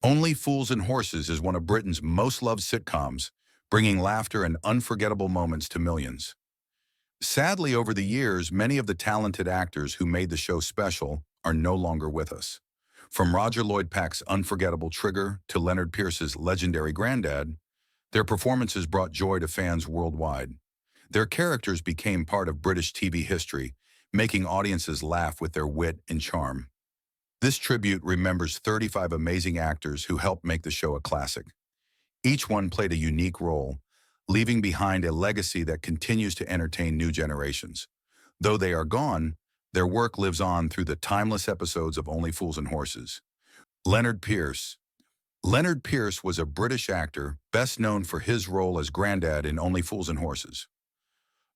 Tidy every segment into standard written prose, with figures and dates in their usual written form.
Only Fools and Horses is one of Britain's most loved sitcoms, bringing laughter and unforgettable moments to millions. Sadly, over the years, many of the talented actors who made the show special are no longer with us. From Roger Lloyd-Pack's unforgettable Trigger to Leonard Pierce's legendary Granddad, their performances brought joy to fans worldwide. Their characters became part of British TV history, making audiences laugh with their wit and charm. This tribute remembers 35 amazing actors who helped make the show a classic. Each one played a unique role, leaving behind a legacy that continues to entertain new generations. Though they are gone, their work lives on through the timeless episodes of Only Fools and Horses. Leonard Pierce. Leonard Pierce was a British actor, best known for his role as Grandad in Only Fools and Horses.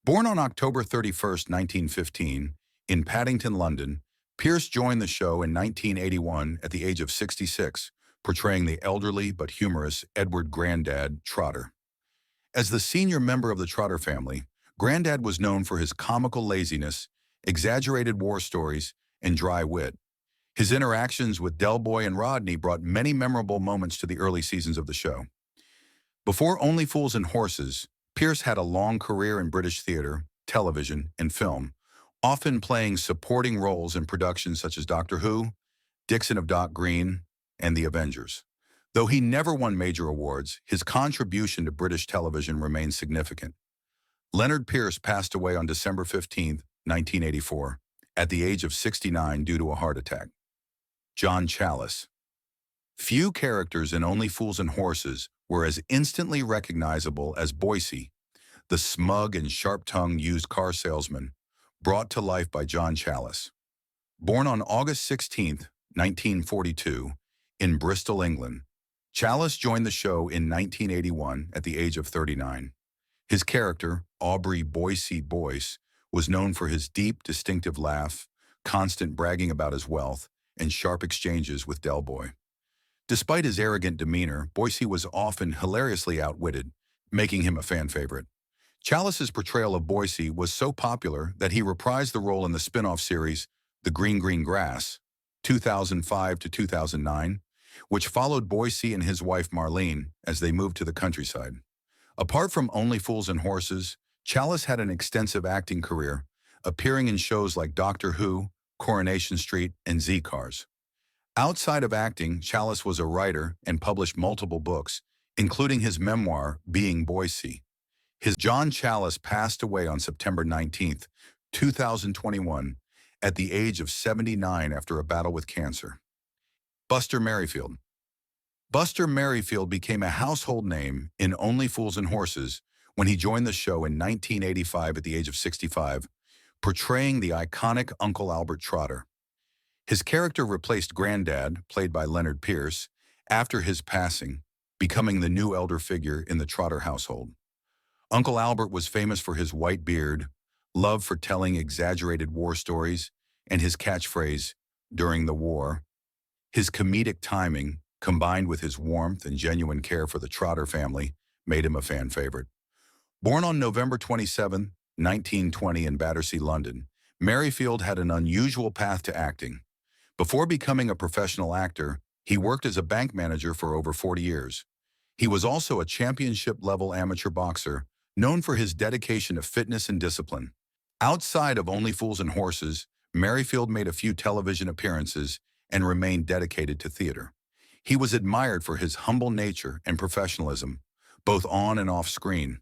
Born on October 31, 1915, in Paddington, London, Pierce joined the show in 1981 at the age of 66, portraying the elderly but humorous Edward Grandad Trotter. As the senior member of the Trotter family, Grandad was known for his comical laziness, exaggerated war stories, and dry wit. His interactions with Del Boy and Rodney brought many memorable moments to the early seasons of the show. Before Only Fools and Horses, Pierce had a long career in British theater, television, and film, often playing supporting roles in productions such as Doctor Who, Dixon of Dock Green, and The Avengers. Though he never won major awards, his contribution to British television remains significant. Leonard Pierce passed away on December 15, 1984, at the age of 69 due to a heart attack. John Challis. Few characters in Only Fools and Horses were as instantly recognizable as Boycie, the smug and sharp-tongued used car salesman, brought to life by John Challis. Born on August 16, 1942, in Bristol, England, Challis joined the show in 1981 at the age of 39. His character, Aubrey Boycie Boyce, was known for his deep, distinctive laugh, constant bragging about his wealth, and sharp exchanges with Del Boy. Despite his arrogant demeanor, Boycie was often hilariously outwitted, making him a fan favorite. Challis's portrayal of Boycie was so popular that he reprised the role in the spin-off series The Green Green Grass, 2005 to 2009, which followed Boycie and his wife Marlene as they moved to the countryside. Apart from Only Fools and Horses, Challis had an extensive acting career, appearing in shows like Doctor Who, Coronation Street, and Z-Cars. Outside of acting, Challis was a writer and published multiple books, including his memoir, Being Boycie. His John Challis passed away on September 19, 2021, at the age of 79 after a battle with cancer. Buster Merryfield. Buster Merryfield became a household name in Only Fools and Horses when he joined the show in 1985 at the age of 65, portraying the iconic Uncle Albert Trotter. His character replaced Grandad, played by Leonard Pierce, after his passing, becoming the new elder figure in the Trotter household. Uncle Albert was famous for his white beard, love for telling exaggerated war stories, and his catchphrase, "During the war." His comedic timing, combined with his warmth and genuine care for the Trotter family, made him a fan favorite. Born on November 27, 1920 in Battersea, London, Merryfield had an unusual path to acting. Before becoming a professional actor, he worked as a bank manager for over 40 years. He was also a championship-level amateur boxer, known for his dedication to fitness and discipline. Outside of Only Fools and Horses, Merryfield made a few television appearances and remained dedicated to theater. He was admired for his humble nature and professionalism, both on and off screen.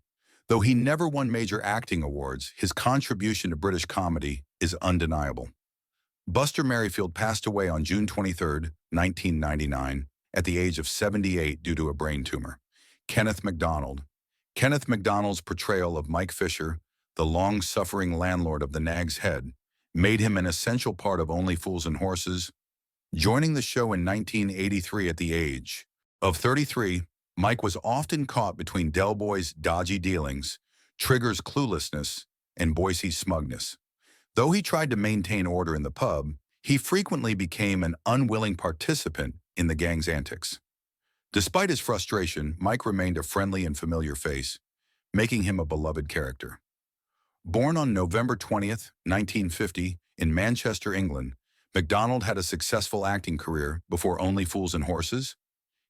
Though he never won major acting awards, his contribution to British comedy is undeniable. Buster Merryfield passed away on June 23, 1999, at the age of 78 due to a brain tumor. Kenneth MacDonald. Kenneth MacDonald's portrayal of Mike Fisher, the long-suffering landlord of the Nag's Head, made him an essential part of Only Fools and Horses. Joining the show in 1983 at the age of 33, Mike was often caught between Del Boy's dodgy dealings, Trigger's cluelessness, and Boycie's smugness. Though he tried to maintain order in the pub, he frequently became an unwilling participant in the gang's antics. Despite his frustration, Mike remained a friendly and familiar face, making him a beloved character. Born on November 20, 1950, in Manchester, England, MacDonald had a successful acting career before Only Fools and Horses.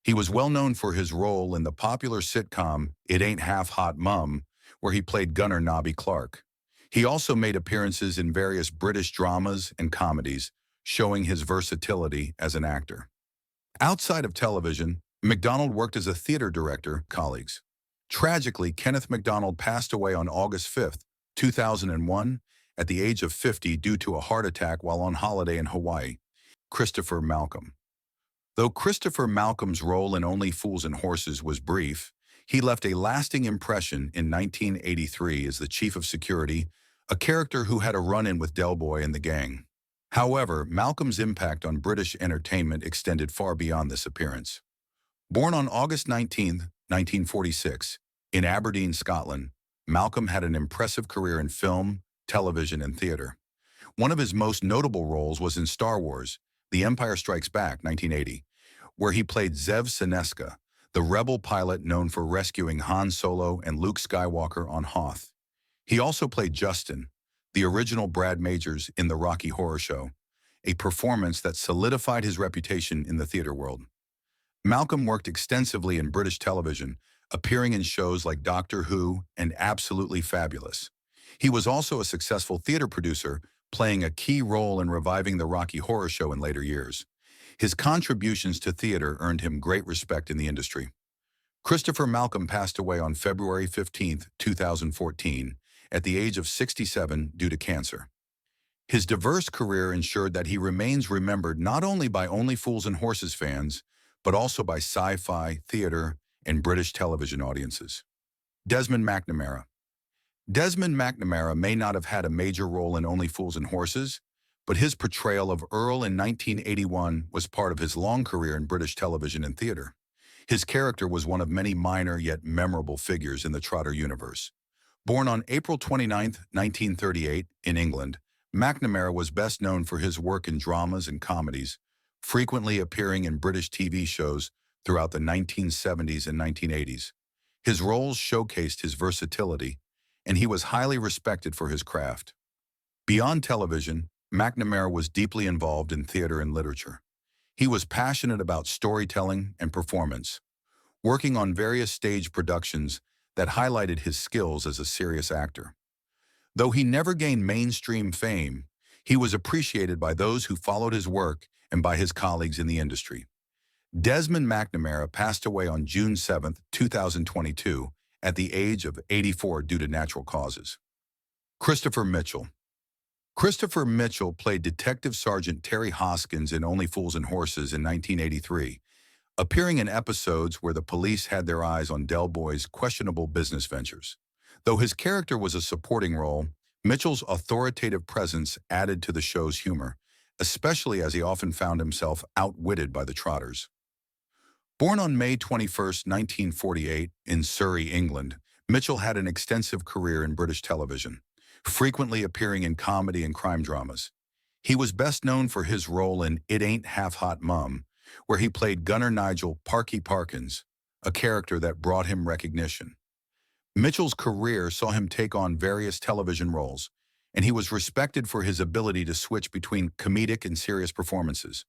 He was well known for his role in the popular sitcom It Ain't Half Hot Mum, where he played Gunner Nobby Clark. He also made appearances in various British dramas and comedies, showing his versatility as an actor. Outside of television, MacDonald worked as a theater director, colleagues. Tragically, Kenneth MacDonald passed away on August 5th, 2001, at the age of 50 due to a heart attack while on holiday in Hawaii. Christopher Malcolm. Though Christopher Malcolm's role in Only Fools and Horses was brief, he left a lasting impression in 1983 as the chief of security, a character who had a run-in with Del Boy and the gang. However, Malcolm's impact on British entertainment extended far beyond this appearance. Born on August 19, 1946, in Aberdeen, Scotland, Malcolm had an impressive career in film, television, and theater. One of his most notable roles was in Star Wars, The Empire Strikes Back, 1980, where he played Zev Seneska, the rebel pilot known for rescuing Han Solo and Luke Skywalker on Hoth. He also played Justin, the original Brad Majors in the Rocky Horror Show, a performance that solidified his reputation in the theater world. Malcolm worked extensively in British television, appearing in shows like Doctor Who and Absolutely Fabulous. He was also a successful theater producer, playing a key role in reviving the Rocky Horror Show in later years. His contributions to theater earned him great respect in the industry. Christopher Malcolm passed away on February 15, 2014, at the age of 67 due to cancer. His diverse career ensured that he remains remembered not only by Only Fools and Horses fans, but also by sci-fi, theater, and British television audiences. Desmond McNamara. Desmond McNamara may not have had a major role in Only Fools and Horses, but his portrayal of Earl in 1981 was part of his long career in British television and theater. His character was one of many minor yet memorable figures in the Trotter universe. Born on April 29, 1938, in England, McNamara was best known for his work in dramas and comedies, frequently appearing in British TV shows throughout the 1970s and 1980s. His roles showcased his versatility, and he was highly respected for his craft. Beyond television, McNamara was deeply involved in theater and literature. He was passionate about storytelling and performance, working on various stage productions that highlighted his skills as a serious actor. Though he never gained mainstream fame, he was appreciated by those who followed his work and by his colleagues in the industry. Desmond McNamara passed away on June 7, 2022, at the age of 84 due to natural causes. Christopher Mitchell. Christopher Mitchell played Detective Sergeant Terry Hoskins in Only Fools and Horses in 1983, appearing in episodes where the police had their eyes on Del Boy's questionable business ventures. Though his character was a supporting role, Mitchell's authoritative presence added to the show's humor, especially as he often found himself outwitted by the Trotters. Born on May 21, 1948, in Surrey, England, Mitchell had an extensive career in British television, frequently appearing in comedy and crime dramas. He was best known for his role in It Ain't Half Hot Mum, where he played Gunner Nigel Parky Parkins, a character that brought him recognition. Mitchell's career saw him take on various television roles, and he was respected for his ability to switch between comedic and serious performances.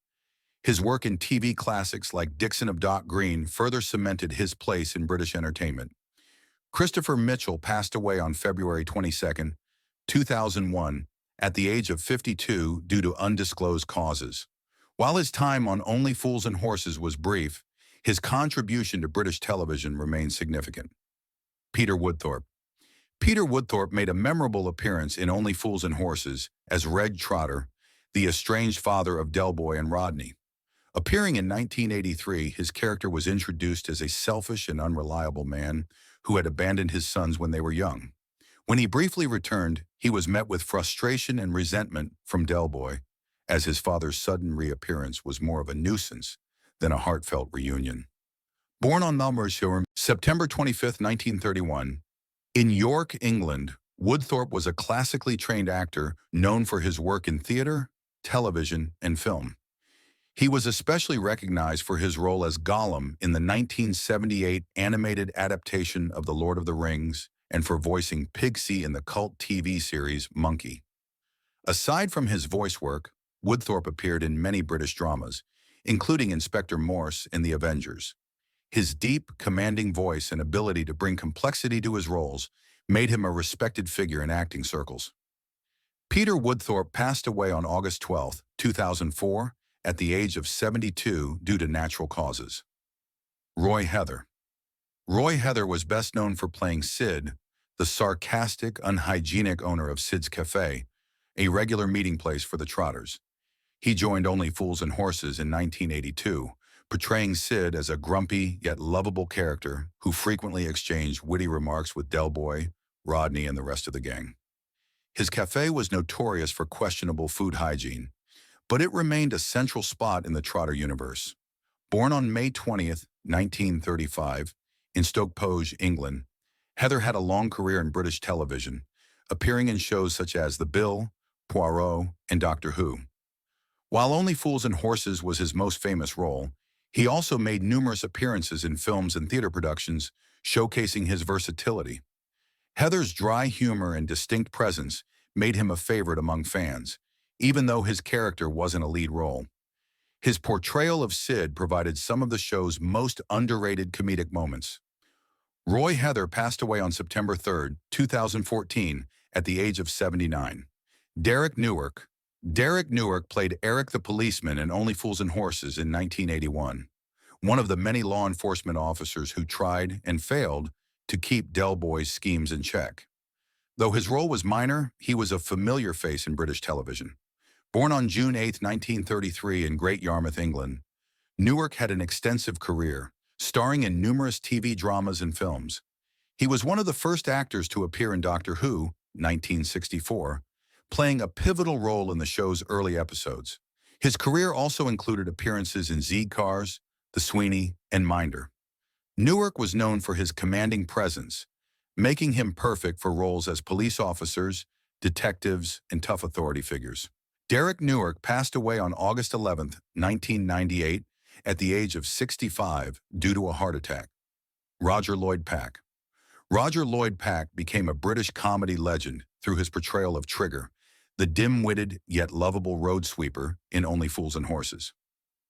His work in TV classics like Dixon of Dock Green further cemented his place in British entertainment. Christopher Mitchell passed away on February 22, 2001, at the age of 52 due to undisclosed causes. While his time on Only Fools and Horses was brief, his contribution to British television remained significant. Peter Woodthorpe. Peter Woodthorpe made a memorable appearance in Only Fools and Horses as Reg Trotter, the estranged father of Del Boy and Rodney. Appearing in 1983, his character was introduced as a selfish and unreliable man who had abandoned his sons when they were young. When he briefly returned, he was met with frustration and resentment from Del Boy, as his father's sudden reappearance was more of a nuisance than a heartfelt reunion. Born on Merryfield, September 25, 1931, in York, England, Woodthorpe was a classically trained actor known for his work in theater, television, and film. He was especially recognized for his role as Gollum in the 1978 animated adaptation of The Lord of the Rings and for voicing Pigsy in the cult TV series Monkey. Aside from his voice work, Woodthorpe appeared in many British dramas, including Inspector Morse in The Avengers. His deep, commanding voice and ability to bring complexity to his roles made him a respected figure in acting circles. Peter Woodthorpe passed away on August 12, 2004, at the age of 72 due to natural causes. Roy Heather. Roy Heather was best known for playing Sid, the sarcastic, unhygienic owner of Sid's Cafe, a regular meeting place for the Trotters. He joined Only Fools and Horses in 1982, portraying Sid as a grumpy yet lovable character who frequently exchanged witty remarks with Del Boy, Rodney, and the rest of the gang. His cafe was notorious for questionable food hygiene, but it remained a central spot in the Trotter universe. Born on May 20, 1935, in Stoke-Poge, England, Heather had a long career in British television, appearing in shows such as The Bill, Poirot, and Doctor Who. While Only Fools and Horses was his most famous role, he also made numerous appearances in films and theater productions, showcasing his versatility. Heather's dry humor and distinct presence made him a favorite among fans, even though his character wasn't a lead role. His portrayal of Sid provided some of the show's most underrated comedic moments. Roy Heather passed away on September 3, 2014, at the age of 79. Derek Newark. Derek Newark played Eric the policeman in Only Fools and Horses in 1981, one of the many law enforcement officers who tried and failed to keep Del Boy's schemes in check. Though his role was minor, he was a familiar face in British television. Born on June 8, 1933 in Great Yarmouth, England, Newark had an extensive career, starring in numerous TV dramas and films. He was one of the first actors to appear in Doctor Who, 1964, playing a pivotal role in the show's early episodes. His career also included appearances in Z Cars, The Sweeney, and Minder. Newark was known for his commanding presence, making him perfect for roles as police officers, detectives, and tough authority figures. Derek Newark passed away on August 11, 1998, at the age of 65 due to a heart attack. Roger Lloyd-Pack. Roger Lloyd-Pack became a British comedy legend through his portrayal of Trigger, the dim-witted yet lovable road sweeper in Only Fools and Horses.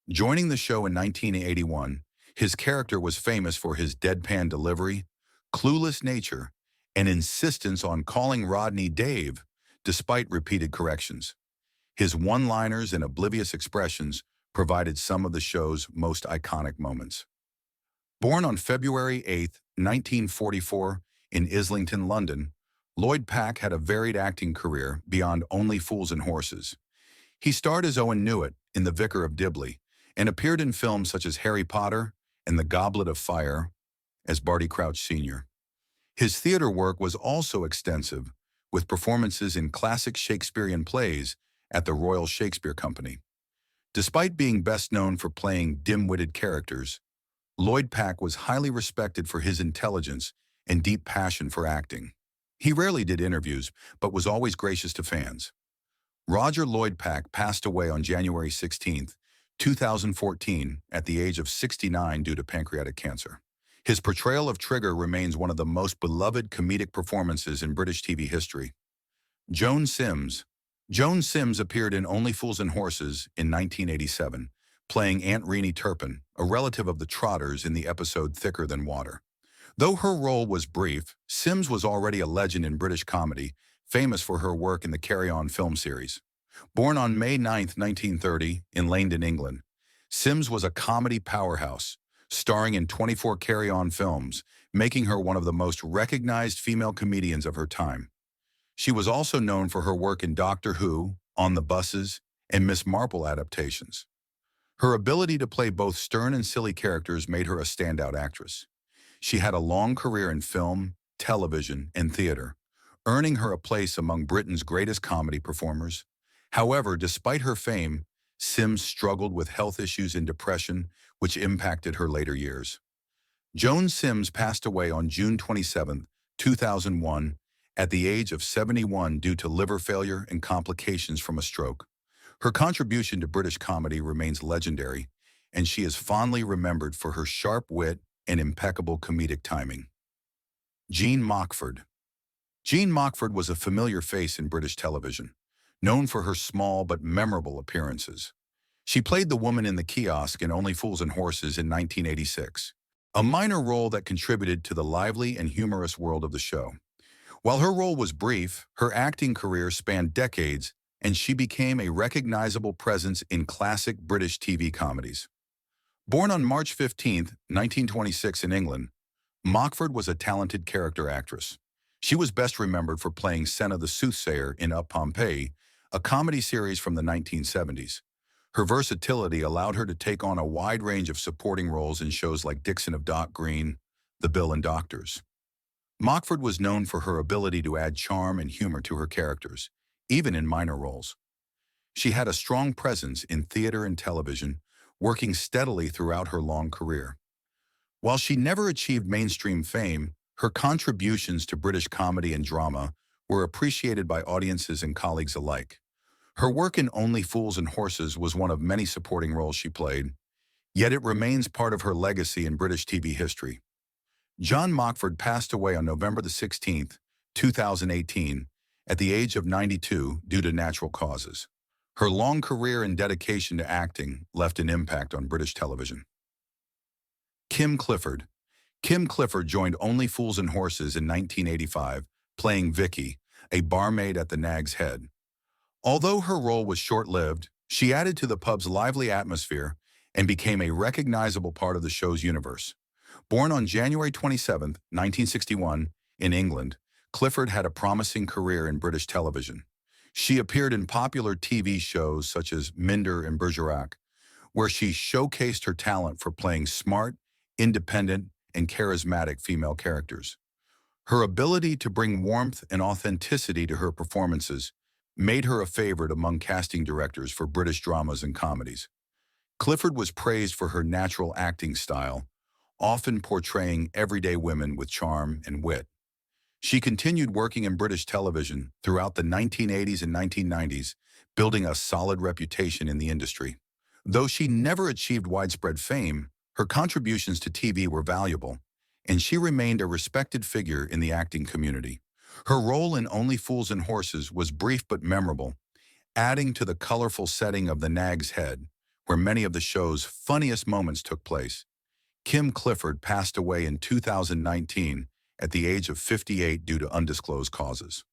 Joining the show in 1981, his character was famous for his deadpan delivery, clueless nature, and insistence on calling Rodney Dave despite repeated corrections. His one-liners and oblivious expressions provided some of the show's most iconic moments. Born on February 8, 1944, in Islington, London, Lloyd-Pack had a varied acting career beyond Only Fools and Horses. He starred as Owen Newitt in The Vicar of Dibley and appeared in films such as Harry Potter and The Goblet of Fire as Barty Crouch Sr. His theater work was also extensive, with performances in classic Shakespearean plays at the Royal Shakespeare Company. Despite being best known for playing dim-witted characters, Lloyd-Pack was highly respected for his intelligence and deep passion for acting. He rarely did interviews, but was always gracious to fans. Roger Lloyd-Pack passed away on January 16, 2014, at the age of 69 due to pancreatic cancer. His portrayal of Trigger remains one of the most beloved comedic performances in British TV history. Joan Sims. Joan Sims appeared in Only Fools and Horses in 1987, playing Aunt Renee Turpin, a relative of the Trotters in the episode Thicker Than Water. Though her role was brief, Sims was already a legend in British comedy, famous for her work in the Carry On film series. Born on May 9, 1930, in Leyden, England, Sims was a comedy powerhouse, starring in 24 Carry On films, making her one of the most recognized female comedians of her time. She was also known for her work in Doctor Who, On the Buses, and Miss Marple adaptations. Her ability to play both stern and silly characters made her a standout actress. She had a long career in film, television, and theater, earning her a place among Britain's greatest comedy performers. However, despite her fame, Sims struggled with health issues and depression, which impacted her later years. Joan Sims passed away on June 27, 2001, at the age of 71 due to liver failure and complications from a stroke. Her contribution to British comedy remains legendary, and she is fondly remembered for her sharp wit and impeccable comedic timing. Jean Mockford. Jean Mockford was a familiar face in British television, known for her small but memorable appearances. She played the woman in the kiosk in Only Fools and Horses in 1986. a minor role that contributed to the lively and humorous world of the show. While her role was brief, her acting career spanned decades, and she became a recognizable presence in classic British TV comedies. Born on March 15, 1926 in England, Mockford was a talented character actress. She was best remembered for playing Senna the Soothsayer in Up Pompeii, a comedy series from the 1970s. Her versatility allowed her to take on a wide range of supporting roles in shows like Dixon of Dock Green, The Bill and Doctors. Mockford was known for her ability to add charm and humor to her characters, even in minor roles. She had a strong presence in theater and television, working steadily throughout her long career. While she never achieved mainstream fame, her contributions to British comedy and drama were appreciated by audiences and colleagues alike. Her work in Only Fools and Horses was one of many supporting roles she played, yet it remains part of her legacy in British TV history. John Mockford passed away on November 16, 2018, at the age of 92 due to natural causes. Her long career and dedication to acting left an impact on British television. Kim Clifford. Kim Clifford joined Only Fools and Horses in 1985, playing Vicky, a barmaid at the Nag's Head. Although her role was short-lived, she added to the pub's lively atmosphere and became a recognizable part of the show's universe. Born on January 27, 1961, in England, Clifford had a promising career in British television. She appeared in popular TV shows such as Minder and Bergerac, where she showcased her talent for playing smart, independent, and charismatic female characters. Her ability to bring warmth and authenticity to her performances made her a favorite among casting directors for British dramas and comedies. Clifford was praised for her natural acting style, often portraying everyday women with charm and wit. She continued working in British television throughout the 1980s and 1990s, building a solid reputation in the industry. Though she never achieved widespread fame, her contributions to TV were valuable, and she remained a respected figure in the acting community. Her role in Only Fools and Horses was brief but memorable, adding to the colorful setting of the Nag's Head, where many of the show's funniest moments took place. Kim Clifford passed away in 2019 at the age of 58 due to undisclosed causes.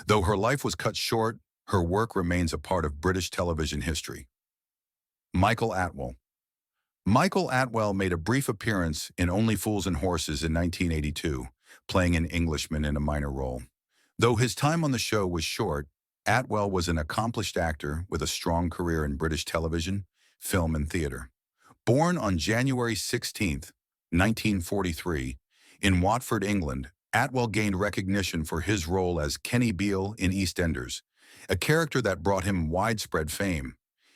Though her life was cut short, her work remains a part of British television history. Michael Atwell. Michael Atwell made a brief appearance in Only Fools and Horses in 1982, playing an Englishman in a minor role. Though his time on the show was short, Atwell was an accomplished actor with a strong career in British television, film, and theater. Born on January 16, 1943, in Watford, England, Atwell gained recognition for his role as Kenny Beale in EastEnders, a character that brought him widespread fame.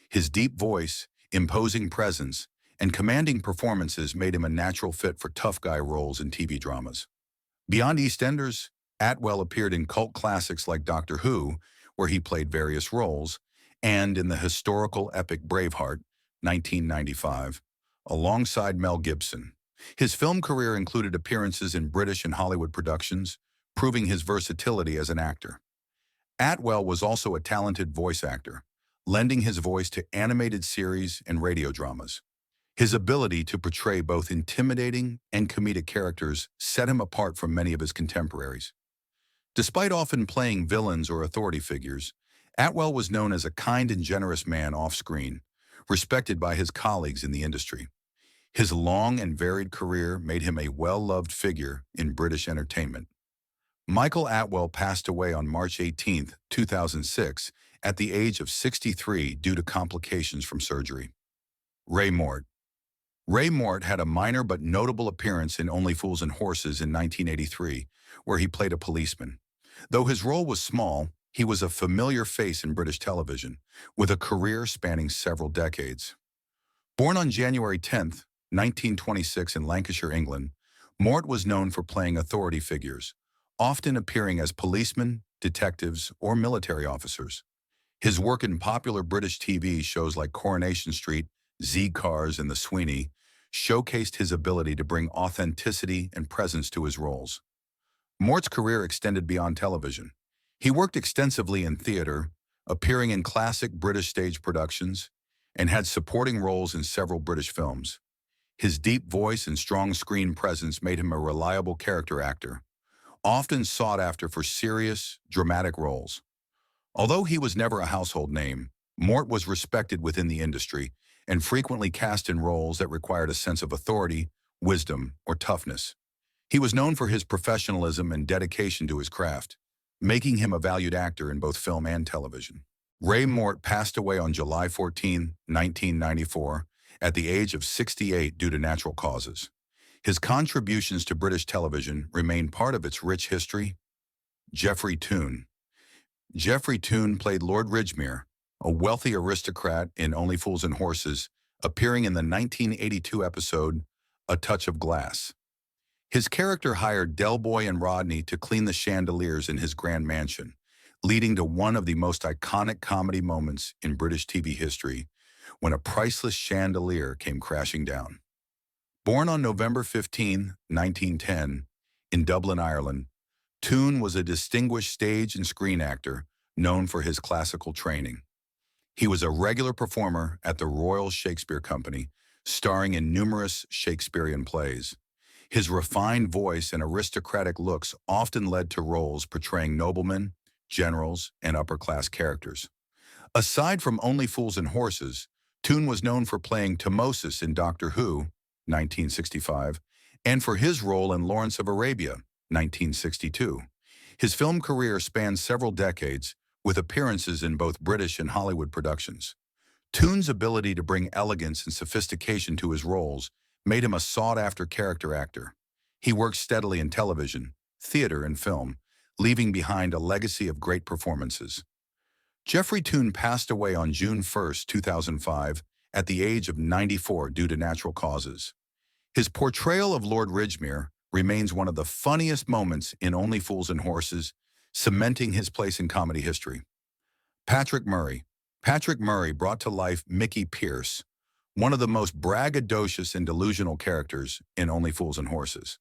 His deep voice, imposing presence, and commanding performances made him a natural fit for tough guy roles in TV dramas. Beyond EastEnders, Atwell appeared in cult classics like Doctor Who, where he played various roles, and in the historical epic Braveheart, 1995, alongside Mel Gibson. His film career included appearances in British and Hollywood productions, proving his versatility as an actor. Atwell was also a talented voice actor, lending his voice to animated series and radio dramas. His ability to portray both intimidating and comedic characters set him apart from many of his contemporaries. Despite often playing villains or authority figures, Atwell was known as a kind and generous man off-screen, respected by his colleagues in the industry. His long and varied career made him a well-loved figure in British entertainment. Michael Atwell passed away on March 18, 2006, at the age of 63 due to complications from surgery. Ray Mort. Ray Mort had a minor but notable appearance in Only Fools and Horses in 1983, where he played a policeman. Though his role was small, he was a familiar face in British television, with a career spanning several decades. Born on January 10, 1926 in Lancashire, England, Mort was known for playing authority figures, often appearing as policemen, detectives, or military officers. His work in popular British TV shows like Coronation Street, Z Cars, and The Sweeney showcased his ability to bring authenticity and presence to his roles. Mort's career extended beyond television. He worked extensively in theater, appearing in classic British stage productions, and had supporting roles in several British films. His deep voice and strong screen presence made him a reliable character actor, often sought after for serious, dramatic roles. Although he was never a household name, Mort was respected within the industry and frequently cast in roles that required a sense of authority, wisdom, or toughness. He was known for his professionalism and dedication to his craft, making him a valued actor in both film and television. Ray Mort passed away on July 14, 1994, at the age of 68 due to natural causes. His contributions to British television remain part of its rich history. Geoffrey Toone. Geoffrey Toone played Lord Ridgemere, a wealthy aristocrat in Only Fools and Horses, appearing in the 1982 episode A Touch of Glass. His character hired Del Boy and Rodney to clean the chandeliers in his grand mansion, leading to one of the most iconic comedy moments in British TV history, when a priceless chandelier came crashing down. Born on November 15, 1910, in Dublin, Ireland, Toone was a distinguished stage and screen actor known for his classical training. He was a regular performer at the Royal Shakespeare Company, starring in numerous Shakespearean plays. His refined voice and aristocratic looks often led to roles portraying noblemen, generals, and upper-class characters. Aside from Only Fools and Horses, Toone was known for playing Timosis in Doctor Who, 1965, and for his role in Lawrence of Arabia, 1962. His film career spanned several decades, with appearances in both British and Hollywood productions. Toone's ability to bring elegance and sophistication to his roles made him a sought-after character actor. He worked steadily in television, theater, and film, leaving behind a legacy of great performances. Geoffrey Toone passed away on June 1, 2005, at the age of 94 due to natural causes. His portrayal of Lord Ridgemere remains one of the funniest moments in Only Fools and Horses, cementing his place in comedy history. Patrick Murray. Patrick Murray brought to life Mickey Pierce, one of the most braggadocious and delusional characters in Only Fools and Horses.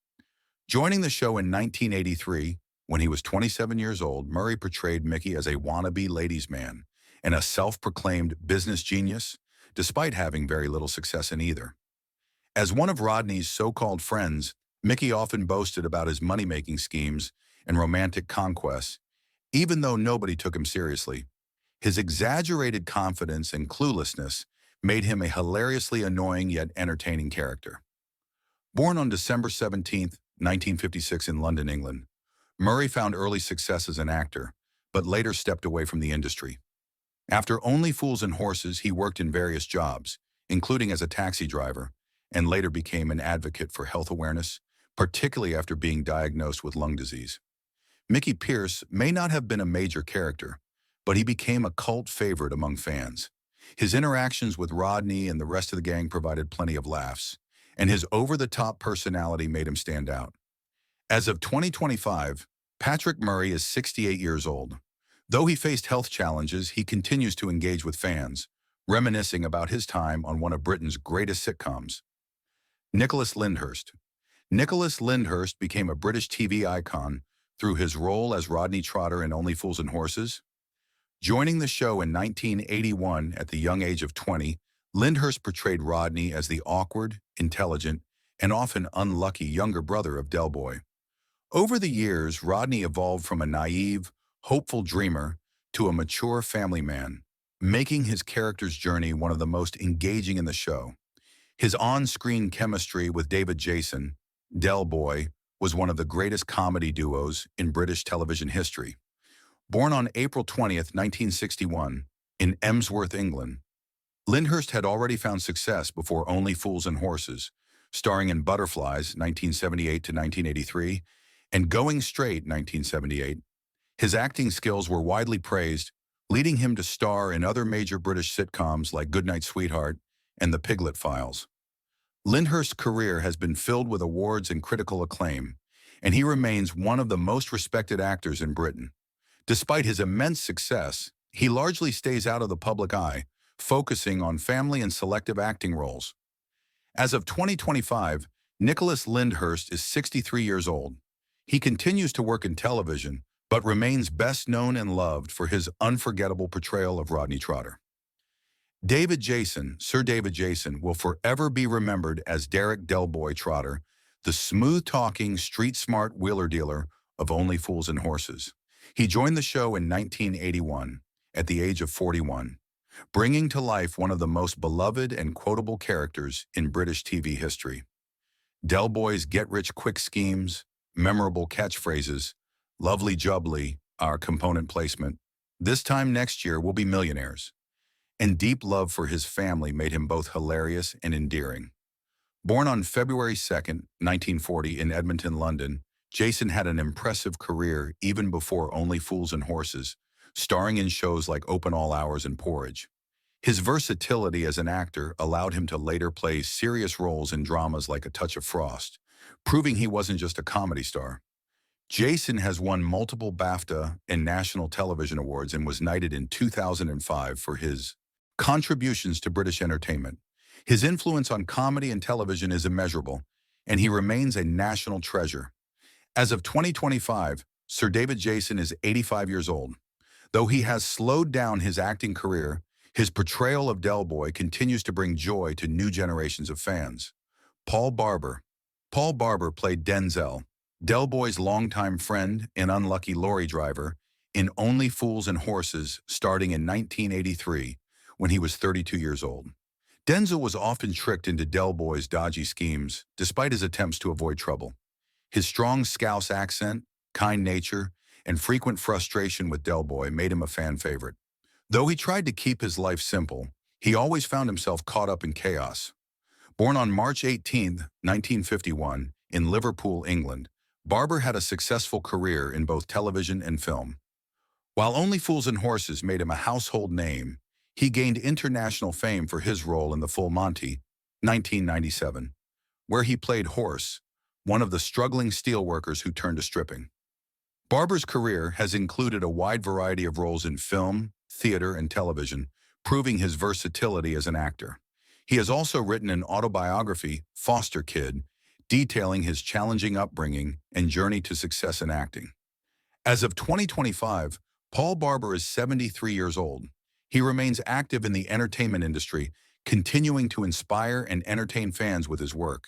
Joining the show in 1983, when he was 27 years old, Murray portrayed Mickey as a wannabe ladies' man and a self-proclaimed business genius, despite having very little success in either. As one of Rodney's so-called friends, Mickey often boasted about his money-making schemes and romantic conquests, even though nobody took him seriously. His exaggerated confidence and cluelessness made him a hilariously annoying yet entertaining character. Born on December 17, 1956 in London, England, Murray found early success as an actor, but later stepped away from the industry. After Only Fools and Horses, he worked in various jobs, including as a taxi driver, and later became an advocate for health awareness, particularly after being diagnosed with lung disease. Mickey Pierce may not have been a major character, but he became a cult favorite among fans. His interactions with Rodney and the rest of the gang provided plenty of laughs, and his over-the-top personality made him stand out. As of 2025, Patrick Murray is 68 years old. Though he faced health challenges, he continues to engage with fans, reminiscing about his time on one of Britain's greatest sitcoms. Nicholas Lyndhurst. Nicholas Lyndhurst became a British TV icon through his role as Rodney Trotter in Only Fools and Horses. Joining the show in 1981 at the young age of 20, Lyndhurst portrayed Rodney as the awkward, intelligent, and often unlucky younger brother of Del Boy. Over the years, Rodney evolved from a naive, hopeful dreamer to a mature family man, making his character's journey one of the most engaging in the show. His on-screen chemistry with David Jason, Del Boy, was one of the greatest comedy duos in British television history. Born on April 20, 1961, in Emsworth, England, Lyndhurst had already found success before Only Fools and Horses, starring in Butterflies, 1978 to 1983, and Going Straight, 1978. His acting skills were widely praised, leading him to star in other major British sitcoms like Goodnight Sweetheart and The Piglet Files. Lyndhurst's career has been filled with awards and critical acclaim, and he remains one of the most respected actors in Britain. Despite his immense success, he largely stays out of the public eye, focusing on family and selective acting roles. As of 2025, Nicholas Lyndhurst is 63 years old. He continues to work in television, but remains best known and loved for his unforgettable portrayal of Rodney Trotter. Sir David Jason, will forever be remembered as Derek Delboy Trotter, the smooth-talking, street-smart wheeler dealer of Only Fools and Horses. He joined the show in 1981, at the age of 41, bringing to life one of the most beloved and quotable characters in British TV history. Delboy's get-rich-quick schemes, memorable catchphrases, lovely jubbly, our component placement, this time next year we'll be millionaires, and deep love for his family made him both hilarious and endearing. Born on February 2, 1940 in Edmonton, London, Jason had an impressive career even before Only Fools and Horses, starring in shows like Open All Hours and Porridge. His versatility as an actor allowed him to later play serious roles in dramas like A Touch of Frost, proving he wasn't just a comedy star. Jason has won multiple BAFTA and national television awards and was knighted in 2005 for his contributions to British entertainment. His influence on comedy and television is immeasurable, and he remains a national treasure. As of 2025, Sir David Jason is 85 years old. Though he has slowed down his acting career, his portrayal of Delboy continues to bring joy to new generations of fans. Barber played Denzel, Delboy's longtime friend and unlucky lorry driver, in Only Fools and Horses starting in 1983, when he was 32 years old. Denzel was often tricked into Delboy's dodgy schemes, despite his attempts to avoid trouble. His strong Scouse accent, kind nature, and frequent frustration with Delboy made him a fan favorite. Though he tried to keep his life simple, he always found himself caught up in chaos. Born on March 18, 1951, in Liverpool, England, Barber had a successful career in both television and film. While Only Fools and Horses made him a household name, he gained international fame for his role in The Full Monty, 1997, where he played Horse, one of the struggling steelworkers who turned to stripping. Barber's career has included a wide variety of roles in film, theater, and television, proving his versatility as an actor. He has also written an autobiography, Foster Kid, detailing his challenging upbringing and journey to success in acting. As of 2025, Barber is 73 years old. He remains active in the entertainment industry, continuing to inspire and entertain fans with his work.